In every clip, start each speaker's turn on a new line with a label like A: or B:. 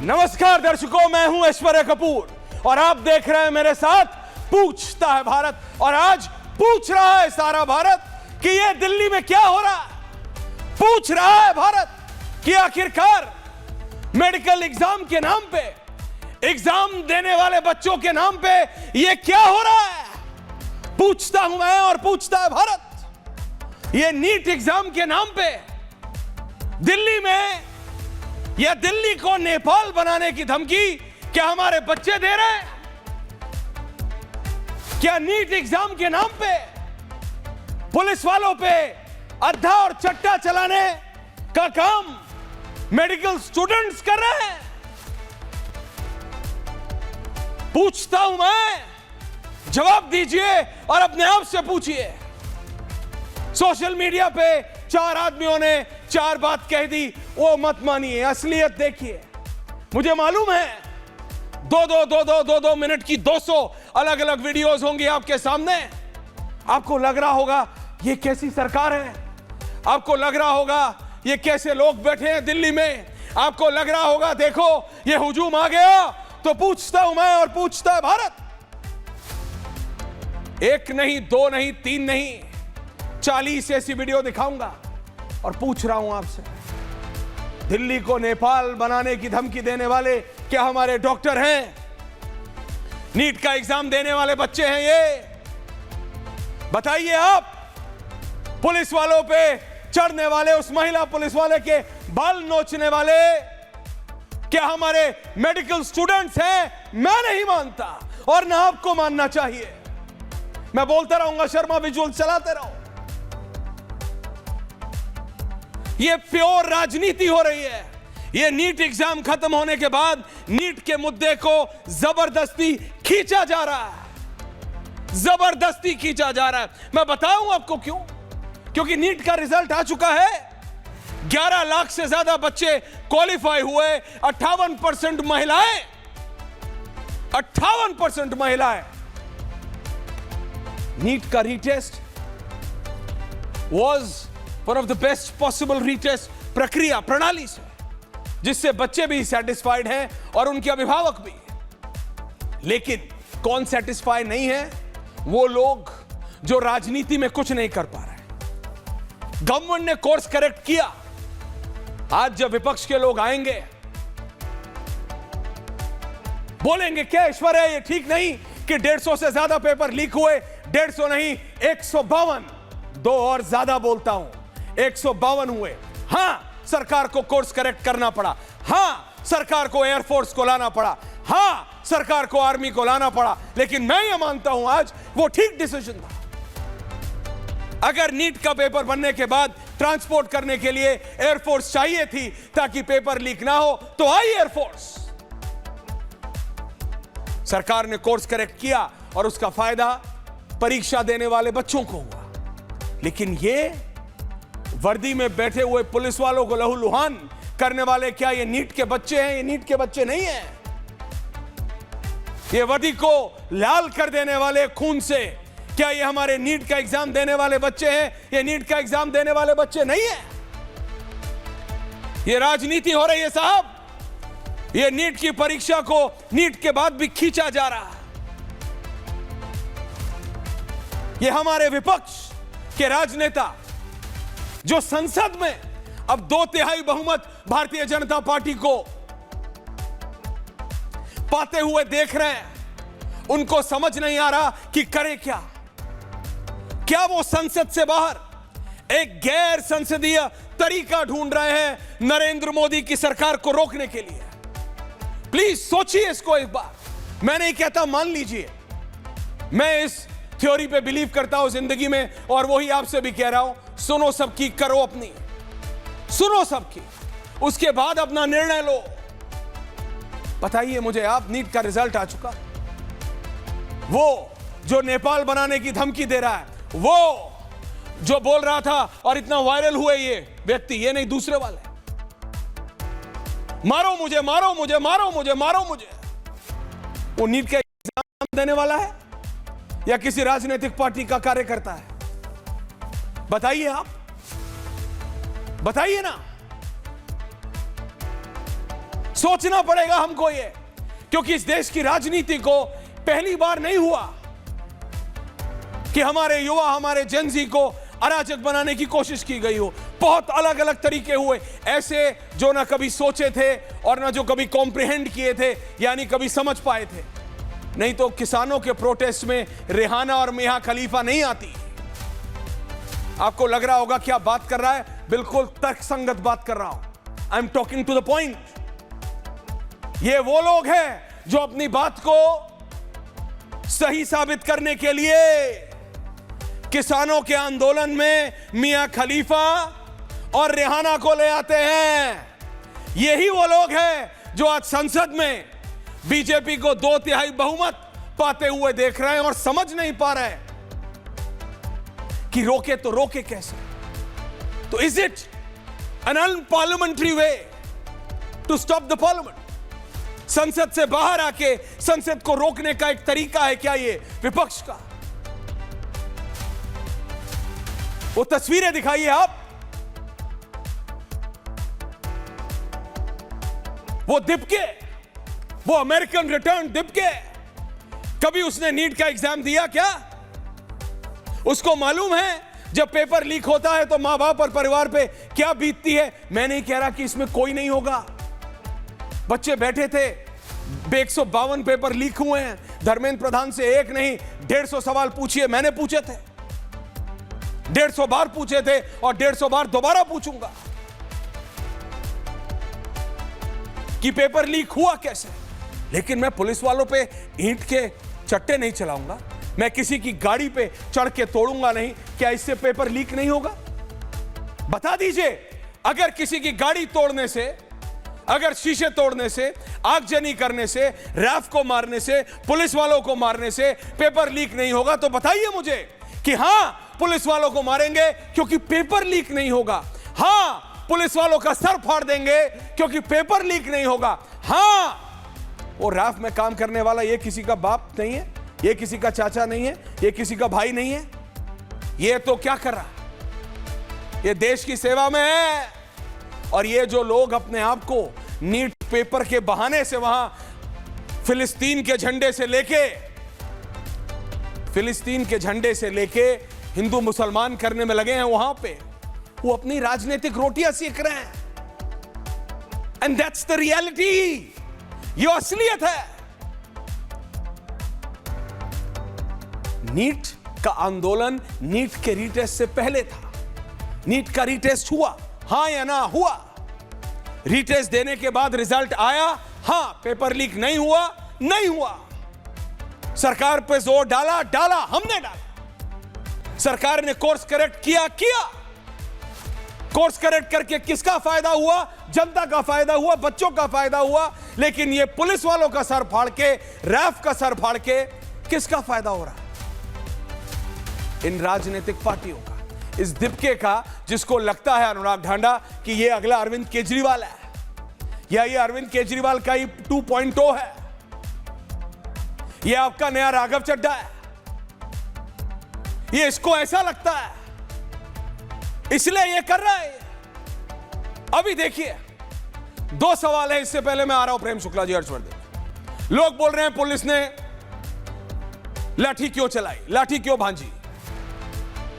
A: नमस्कार दर्शकों, मैं हूं ऐश्वर्या कपूर और आप देख रहे हैं मेरे साथ पूछता है भारत। और आज पूछ रहा है सारा भारत कि ये दिल्ली में क्या हो रहा है। पूछ रहा है भारत कि आखिरकार मेडिकल एग्जाम के नाम पे, एग्जाम देने वाले बच्चों के नाम पे ये क्या हो रहा है। पूछता हूं मैं और पूछता है भारत, ये नीट एग्जाम के नाम पे दिल्ली में, या दिल्ली को नेपाल बनाने की धमकी क्या हमारे बच्चे दे रहे हैं? क्या नीट एग्जाम के नाम पे पुलिस वालों पे अद्धा और चट्टा चलाने का काम मेडिकल स्टूडेंट्स कर रहे हैं? पूछता हूं मैं, जवाब दीजिए और अपने आप से पूछिए। सोशल मीडिया पे 4 आदमियों ने 4 बात कह दी, वो मत मानिए, असलियत देखिए। मुझे मालूम है 2-2 मिनट की 200 अलग अलग वीडियोस होंगी आपके सामने। आपको लग रहा होगा ये कैसी सरकार है, आपको लग रहा होगा ये कैसे लोग बैठे हैं दिल्ली में, आपको लग रहा होगा देखो ये हुजूम आ गया। तो पूछता हूं मैं और पूछता है भारत, 1 नहीं 2 नहीं 3 नहीं 40 ऐसी वीडियो दिखाऊंगा और पूछ रहा हूं आपसे, दिल्ली को नेपाल बनाने की धमकी देने वाले क्या हमारे डॉक्टर हैं? नीट का एग्जाम देने वाले बच्चे हैं ये? बताइए आप, पुलिस वालों पे चढ़ने वाले, उस महिला पुलिस वाले के बाल नोचने वाले क्या हमारे मेडिकल स्टूडेंट्स हैं? मैं नहीं मानता और ना आपको मानना चाहिए। मैं बोलता रहूंगा, शर्मा विजुअल चलाते रहो। ये प्योर राजनीति हो रही है। ये नीट एग्जाम खत्म होने के बाद नीट के मुद्दे को जबरदस्ती खींचा जा रहा है, जबरदस्ती खींचा जा रहा है। मैं बताऊं आपको क्यों? क्योंकि नीट का रिजल्ट आ चुका है, 11 लाख से ज्यादा बच्चे क्वालिफाई हुए, 58% महिलाएं, 58% महिलाएं। नीट का retest was one of the best possible retest प्रक्रिया, प्रणाली से, जिससे बच्चे भी सेटिस्फाइड हैं और उनके अभिभावक भी। लेकिन कौन सेटिस्फाई नहीं है? वो लोग जो राजनीति में कुछ नहीं कर पा रहे। गवर्नमेंट ने कोर्स करेक्ट किया। आज जब विपक्ष के लोग आएंगे, बोलेंगे क्या ऐश्वर्या ये ठीक नहीं कि 150 से ज्यादा पेपर लीक हुए? 150 नहीं, 152, 2 और ज्यादा बोलता हूं, 152 हुए। हां, सरकार को कोर्स करेक्ट करना पड़ा। हां, सरकार को एयरफोर्स को लाना पड़ा। हां, सरकार को आर्मी को लाना पड़ा। लेकिन मैं यह मानता हूं आज वो ठीक डिसीजन था। अगर नीट का पेपर बनने के बाद ट्रांसपोर्ट करने के लिए एयरफोर्स चाहिए थी ताकि पेपर लीक ना हो, तो आई एयरफोर्स। सरकार ने कोर्स करेक्ट किया और उसका फायदा परीक्षा देने वाले बच्चों को हुआ। लेकिन ये वर्दी में बैठे हुए पुलिस वालों को लहूलुहान करने वाले क्या ये नीट के बच्चे हैं? ये नीट के बच्चे नहीं हैं। ये वर्दी को लाल कर देने वाले खून से क्या ये हमारे नीट का एग्जाम देने वाले बच्चे हैं? ये नीट का एग्जाम देने वाले बच्चे नहीं हैं। ये राजनीति हो रही है साहब। ये नीट की परीक्षा को नीट के बाद भी खींचा जा रहा है। ये हमारे विपक्ष के राजनेता जो संसद में अब 2/3 बहुमत भारतीय जनता पार्टी को पाते हुए देख रहे हैं, उनको समझ नहीं आ रहा कि करे क्या। क्या वो संसद से बाहर एक गैर संसदीय तरीका ढूंढ रहे हैं नरेंद्र मोदी की सरकार को रोकने के लिए? प्लीज सोचिए इसको एक बार। मैं नहीं कहता मान लीजिए, मैं इस थ्योरी पे बिलीव करता हूं जिंदगी में, और वही आपसे भी कह रहा हूं, सुनो सबकी, करो अपनी, सुनो सबकी, उसके बाद अपना निर्णय लो। बताइए मुझे आप, नीट का रिजल्ट आ चुका, वो जो नेपाल बनाने की धमकी दे रहा है, वो जो बोल रहा था और इतना वायरल हुए ये व्यक्ति, ये नहीं दूसरे वाले, मारो मुझे, मारो मुझे, मारो मुझे, मारो मुझे, वो नीट का एग्जाम देने वाला है या किसी राजनीतिक पार्टी का कार्यकर्ता है? बताइए आप, बताइए ना। सोचना पड़ेगा हमको ये, क्योंकि इस देश की राजनीति को पहली बार नहीं हुआ कि हमारे युवा, हमारे जेनजी को अराजक बनाने की कोशिश की गई हो। बहुत अलग अलग तरीके हुए, ऐसे जो ना कभी सोचे थे और ना जो कभी कॉम्प्रिहेंड किए थे, यानी कभी समझ पाए थे। नहीं तो किसानों के प्रोटेस्ट में रेहाना और मिया खलीफा नहीं आती। आपको लग रहा होगा क्या बात कर रहा है, बिल्कुल तर्कसंगत बात कर रहा हूं। I am talking to the point. ये वो लोग हैं जो अपनी बात को सही साबित करने के लिए किसानों के आंदोलन में मियां खलीफा और रेहाना को ले आते हैं। यही वो लोग हैं जो आज संसद में बीजेपी को 2/3 बहुमत पाते हुए देख रहे हैं और समझ नहीं पा रहे कि रोके तो रोके कैसे। तो is it an unparliamentary way to stop the parliament? संसद से बाहर आके संसद को रोकने का एक तरीका है क्या ये विपक्ष का? वो तस्वीरें दिखाइए आप, वो दिपके, वो अमेरिकन रिटर्न दिपके, कभी उसने नीट का एग्जाम दिया क्या? उसको मालूम है जब पेपर लीक होता है तो मां बाप और परिवार पे क्या बीतती है। मैं नहीं कह रहा कि इसमें कोई नहीं होगा। बच्चे बैठे थे, 152 पेपर लीक हुए हैं। धर्मेंद्र प्रधान से एक नहीं 150 सवाल पूछिए, मैंने पूछे थे, 150 बार पूछे थे और 150 बार दोबारा पूछूंगा कि पेपर लीक हुआ कैसे। लेकिन मैं पुलिस वालों पे ईंट के चट्टे नहीं चलाऊंगा, मैं किसी की गाड़ी पे चढ़ के तोड़ूंगा नहीं। क्या इससे पेपर लीक नहीं होगा? बता दीजिए, अगर किसी की गाड़ी तोड़ने से, अगर शीशे तोड़ने से, आगजनी करने से, रैफ को मारने से, पुलिस वालों को मारने से पेपर लीक नहीं होगा, तो बताइए मुझे कि हां पुलिस वालों को मारेंगे क्योंकि पेपर लीक नहीं होगा, हां पुलिस वालों का सर फाड़ देंगे क्योंकि पेपर लीक नहीं होगा, हां वो रैफ में काम करने वाला ये किसी का बाप नहीं है, ये किसी का चाचा नहीं है, ये किसी का भाई नहीं है, ये तो क्या कर रहा है? ये देश की सेवा में है। और ये जो लोग अपने आप को नीट पेपर के बहाने से वहां फिलिस्तीन के झंडे से लेके हिंदू मुसलमान करने में लगे हैं, वहां पे वो अपनी राजनीतिक रोटियां सेक रहे हैं। And that's the reality. ये असलियत है। नीट का आंदोलन नीट के रीटेस्ट से पहले था। नीट का रीटेस्ट हुआ, हां या ना हुआ? रीटेस्ट देने के बाद रिजल्ट आया, हां पेपर लीक नहीं हुआ, नहीं हुआ। सरकार पे जोर डाला, हमने डाला। सरकार ने कोर्स करेक्ट किया। कोर्स करेक्ट करके किसका फायदा हुआ? जनता का फायदा हुआ, बच्चों का फायदा हुआ। लेकिन ये पुलिस वालों का सर फाड़ के, रैफ का सर फाड़ के किसका फायदा हो रहा है? इन राजनीतिक पार्टियों का, इस दिपके का, जिसको लगता है अनुराग ढांडा कि ये अगला अरविंद केजरीवाल है, या ये अरविंद केजरीवाल का ही 2.0 है, ये आपका नया राघव चड्ढा है। ये इसको ऐसा लगता है, इसलिए ये कर रहा है। अभी देखिए, 2 सवाल है, इससे पहले मैं आ रहा हूं प्रेम शुक्ला जी, हर्षवर्धन। लोग बोल रहे हैं पुलिस ने लाठी क्यों चलाई, लाठी क्यों भांजी?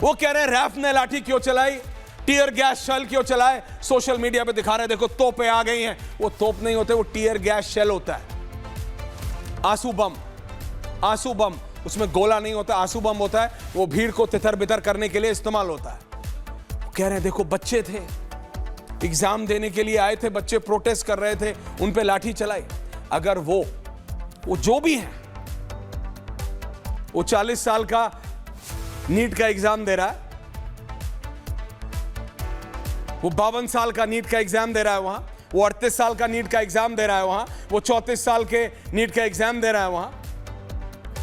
A: वो कह रहे हैं रैफ ने लाठी क्यों चलाई, टीयर गैस शेल क्यों चलाए? सोशल मीडिया पे दिखा रहे हैं, देखो तोपें आ गई हैं। वो तोप नहीं होते, वो टीयर गैस शेल होता है, आंसू बम। उसमें गोला नहीं होता, आंसू बम होता है। वो भीड़ को तितर बितर करने के लिए इस्तेमाल होता है। कह रहे हैं देखो बच्चे थे, एग्जाम देने के लिए आए थे, बच्चे प्रोटेस्ट कर रहे थे, उन पे लाठी चलाई। अगर वो जो भी है, वो 40 साल का नीट का एग्जाम दे रहा है, वो 52 साल का नीट का एग्जाम दे रहा है वहां, वो 38 साल का नीट का एग्जाम दे रहा है वहां, वो 34 साल के नीट का एग्जाम दे रहा है वहां।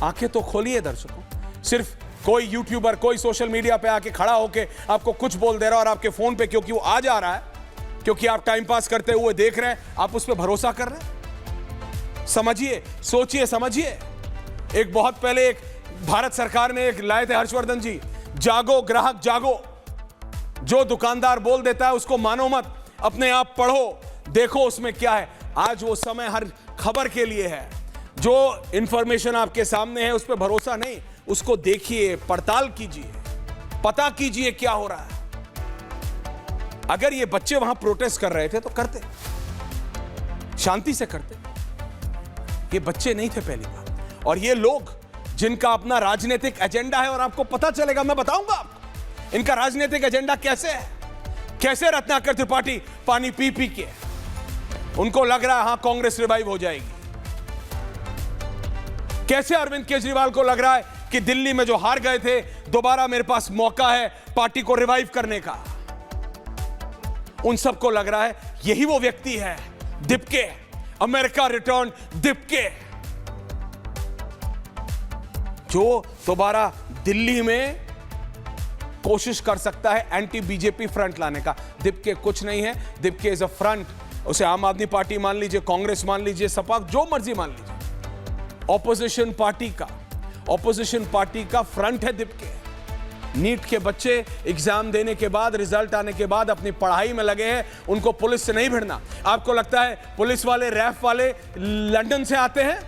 A: आंखें तो खोलिए दर्शकों। सिर्फ कोई यूट्यूबर, कोई सोशल मीडिया पे आके खड़ा होके आपको कुछ बोल दे रहा है और आपके फोन पे क्योंकि वो आ जा रहा है, क्योंकि आप टाइम पास करते हुए देख रहे हैं, आप उस पर भरोसा कर रहे हैं? समझिए, सोचिए, समझिए। एक बहुत पहले एक भारत सरकार ने एक लाए थे हर्षवर्धन जी, जागो ग्राहक जागो। जो दुकानदार बोल देता है उसको मानो मत, अपने आप पढ़ो, देखो उसमें क्या है। आज वो समय हर खबर के लिए है। जो इंफॉर्मेशन आपके सामने है उस पर भरोसा नहीं, उसको देखिए, पड़ताल कीजिए, पता कीजिए क्या हो रहा है। अगर ये बच्चे वहां प्रोटेस्ट कर रहे थे तो करते, शांति से करते। ये बच्चे नहीं थे पहली बात, और ये लोग जिनका अपना राजनीतिक एजेंडा है, और आपको पता चलेगा, मैं बताऊंगा आपको इनका राजनीतिक एजेंडा कैसे है। कैसे रत्नाकर त्रिपाठी पानी पी पी के उनको लग रहा है हां कांग्रेस रिवाइव हो जाएगी। कैसे अरविंद केजरीवाल को लग रहा है कि दिल्ली में जो हार गए थे दोबारा मेरे पास मौका है पार्टी को रिवाइव करने का। उन सबको लग रहा है यही वो व्यक्ति है, दिप्के, अमेरिका रिटर्न दिप्के, जो दोबारा दिल्ली में कोशिश कर सकता है एंटी बीजेपी फ्रंट लाने का। दिप्के कुछ नहीं है, दिप्के इज अ फ्रंट। उसे आम आदमी पार्टी मान लीजिए, कांग्रेस मान लीजिए, सपा, जो मर्जी मान लीजिए, ऑपोजिशन पार्टी का फ्रंट है दिप्के। नीट के बच्चे एग्जाम देने के बाद, रिजल्ट आने के बाद अपनी पढ़ाई में लगे हैं, उनको पुलिस से नहीं भिड़ना। आपको लगता है पुलिस वाले, रैफ वाले लंदन से आते हैं,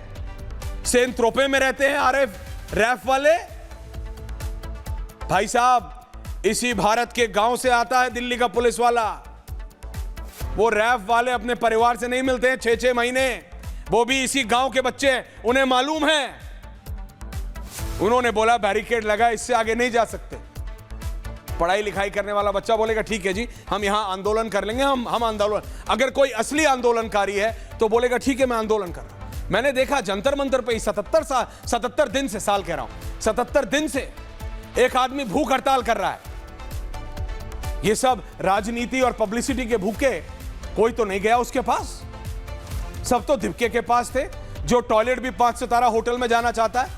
A: सेंट ट्रोपे में रहते हैं आरएफ रैफ वाले? भाई साहब, इसी भारत के गांव से आता है दिल्ली का पुलिस वाला। वो रैफ वाले अपने परिवार से नहीं मिलते हैं 6-6 महीने, वो भी इसी गांव के बच्चे हैं, उन्हें मालूम है। उन्होंने बोला बैरिकेड लगा, इससे आगे नहीं जा सकते। पढ़ाई लिखाई करने वाला बच्चा बोलेगा ठीक है जी, हम यहां आंदोलन कर लेंगे, हम आंदोलन। अगर कोई असली आंदोलनकारी है तो बोलेगा ठीक है मैं आंदोलन कर रहा हूं। मैंने देखा जंतर मंतर पे 77 दिन से, साल कह रहा हूं, 77 दिन से एक आदमी भूख हड़ताल कर रहा है। ये सब राजनीति और पब्लिसिटी के भूखे, कोई तो नहीं गया उसके पास, सब तो दिप्के के पास थे, जो टॉयलेट भी 5 सितारा होटल में जाना चाहता है।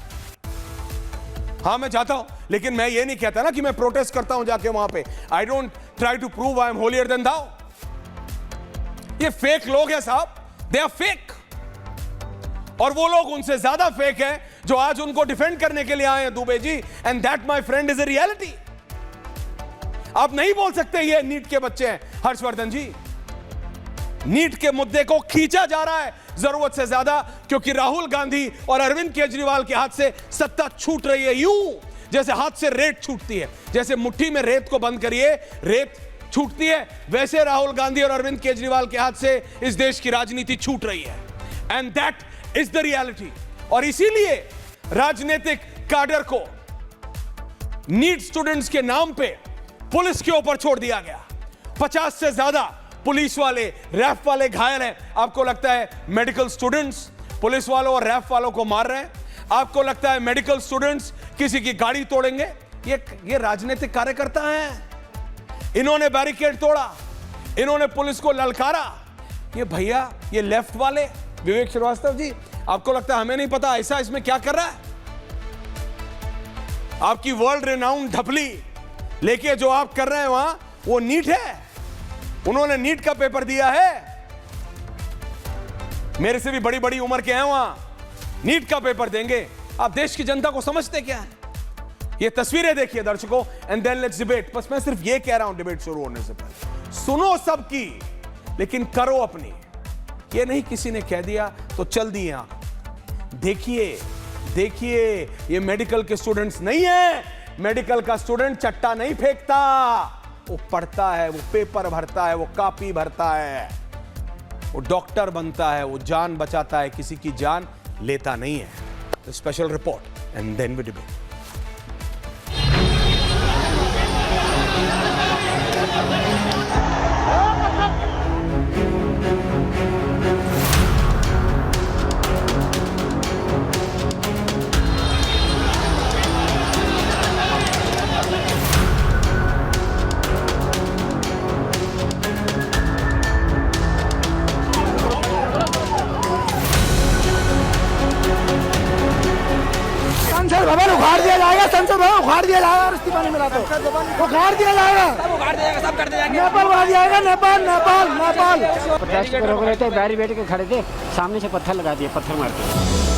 A: हाँ मैं जाता हूं, लेकिन मैं ये नहीं कहता ना कि मैं प्रोटेस्ट करता हूं जाके वहां पे। I don't try to prove I am holier than thou. ये फेक लोग हैं साहब, दे आर फेक। और वो लोग उनसे ज्यादा फेक है जो आज उनको डिफेंड करने के लिए आए हैं, Dubey ji, and that my friend is a reality. आप नहीं बोल सकते ये नीट के बच्चे हैं हर्षवर्धन जी। नीट के मुद्दे को खींचा जा रहा है जरूरत से ज्यादा, क्योंकि राहुल गांधी और अरविंद केजरीवाल के हाथ से सत्ता छूट रही है। यूं जैसे हाथ से रेत छूटती है, जैसे मुट्ठी में रेत को बंद करिए रेत छूटती है, वैसे राहुल गांधी और अरविंद केजरीवाल के हाथ से इस देश की राजनीति छूट रही है। And that is the reality. और इसीलिए राजनीतिक काडर को नीट स्टूडेंट्स के नाम पे पुलिस के ऊपर छोड़ दिया गया। 50 से ज्यादा पुलिस वाले, रैफ वाले घायल हैं। आपको लगता है मेडिकल स्टूडेंट्स पुलिस वालों और रैफ वालों को मार रहे हैं? आपको लगता है मेडिकल स्टूडेंट्स किसी की गाड़ी तोड़ेंगे? ये राजनीतिक कार्यकर्ता हैं। इन्होंने बैरिकेड तोड़ा, इन्होंने पुलिस को ललकारा। ये भैया, ये लेफ्ट वाले, विवेक श्रीवास्तव जी, आपको लगता है हमें नहीं पता ऐसा इसमें क्या कर रहा है? आपकी वर्ल्ड रिनाउंड ढपली लेके जो आप कर रहे हैं वहां, वो नीट है। उन्होंने नीट का पेपर दिया है, मेरे से भी बड़ी बड़ी उम्र के हैं, वहां नीट का पेपर देंगे। आप देश की जनता को समझते क्या है? ये तस्वीरें देखिए दर्शकों, एंड देन लेट्स डिबेट। बस मैं सिर्फ ये कह रहा हूं डिबेट शुरू होने से पहले, सुनो सबकी, लेकिन करो अपनी। ये नहीं किसी ने कह दिया तो चल दिए आप। देखिए, ये मेडिकल के स्टूडेंट्स नहीं है। मेडिकल का स्टूडेंट चट्टा नहीं फेंकता, वो पढ़ता है, वो पेपर भरता है, वो कॉपी भरता है, वो डॉक्टर बनता है, वो जान बचाता है, किसी की जान लेता नहीं है। Special report and then we debate.
B: संसद भवन उखाड़ दिया जाएगा, संसद भवन उखाड़ दिया जाएगा और इस्तीफा नहीं मिला तो उखाड़ दिया जाएगा,
C: सब उखाड़ दिया जाएगा, सब कर दिया जाएगा।
B: नेपाल उखाड़ दिया जाएगा, नेपाल।
C: प्रोटेस्ट पर रोक रहे थे, बैरिकेड के खड़े थे, सामने से पत्थर लगा दिए, पत्थर मार दिए।